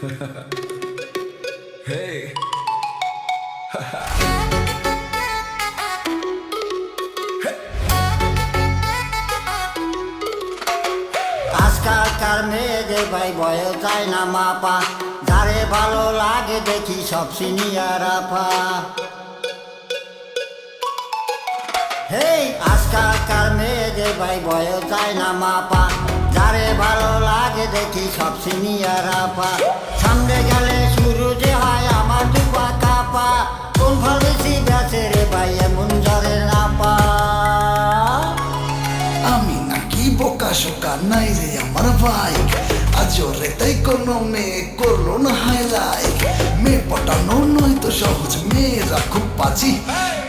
Hey. আজকালকার মেয়েদের ভাই বয়ে যায় না মাপা, যারে ভালো লাগে দেখি সব সিনিয়র আপা। হেই, আজকালকার মেয়েদের ভাই বয়ে যায় না মাপা, যারে ভালো লাগে দেখি সব সিনিয়র আপা। সামনে গেলে শুরু যে হয় আমার দুপা কাপা, কোন ফল বেশি বেছে রে ভাই এমন জরে না পা। আমি নাকি বোকা শোকা নাই রে আমার ভাই, আজরে তাই কোনো মেয়ে করলো না হাইলাইট। মেয়ে পটানো নয় তো সহজ, মেয়েরা খুব বাজি,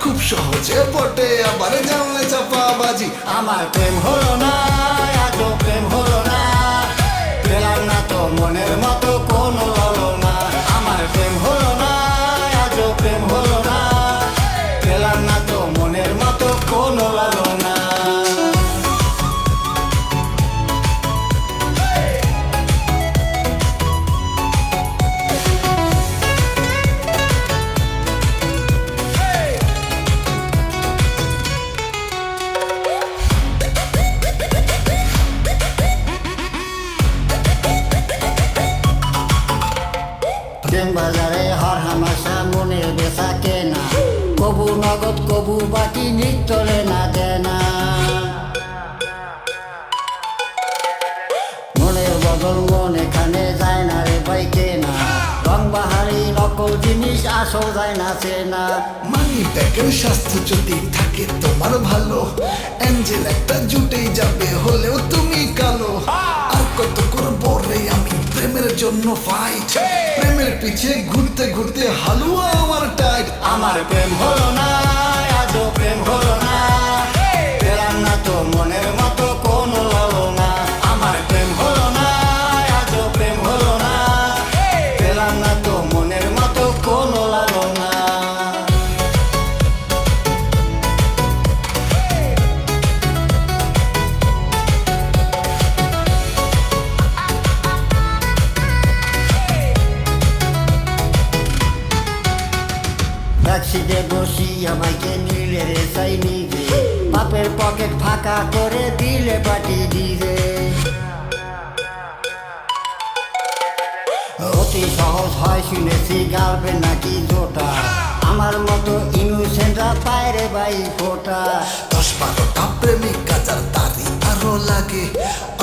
খুব সহজে পটে আবার জানলে চাপা বাজি। আমার প্রেম হলো না, আজও প্রেম হলো না, পেলাম না তো মনের মতো কোনো হলো না। আমার প্রেম হলো না, আজও প্রেম হলো না, পেলাম না তো মনের মতো কোনো হলো না। প্রেম বাজারে হর হামাশা মনের বেচা কেনা, কবু নগদ কবু বাকি নিতলে না দেনা। মনের বদল মন এখানে যায় না রে ভাই কেনা, রং বাহারি নকল জিনিস আসল যায় না চেনা। মানি ব্যাগের স্বাস্থ্য যদি থাকে তোমার ভালো, অ্যাঞ্জেল একটা জুটেই যাবে হলেও তুমি কালো। আর কত করবো রে আমি প্রেমের জন্য ফাইট, প্রেমের পিছে ঘুরতে ঘুরতে হালুয়া আমার টাইট। আমার প্রেম হলো না, আজও প্রেম হলো না, পেলাম না তো মনের মতো কোনো হলো না। আমার প্রেম হলো না, আজও প্রেম হলো না, পেলাম না তো মনের মতো কোনো হলো না। ট্যাক্সিতে বসিয়া বাইকে নিলে রে চাই নিজে, বাপের পকেট ফাঁকা করে দিলে পাটি দিলে। অতি সহজ হয় শুনেছি গার্লফ্রেন্ড নাকি জোটা, আমার মতো ইনোসেন্টরা পায় রে ভাই ফোটা। 10-12টা প্রেমিকা যার তারি আরো লাগে,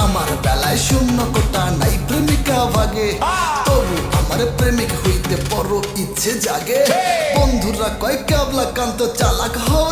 আমার বেলায় শূন্য কোটা নাই প্রেমিকা ভাগে। তবু আমার প্রেমিক হইতে বড় ইচ্ছে জাগে, বন্ধুরা কয় কাবলা কান্ত চালাক হও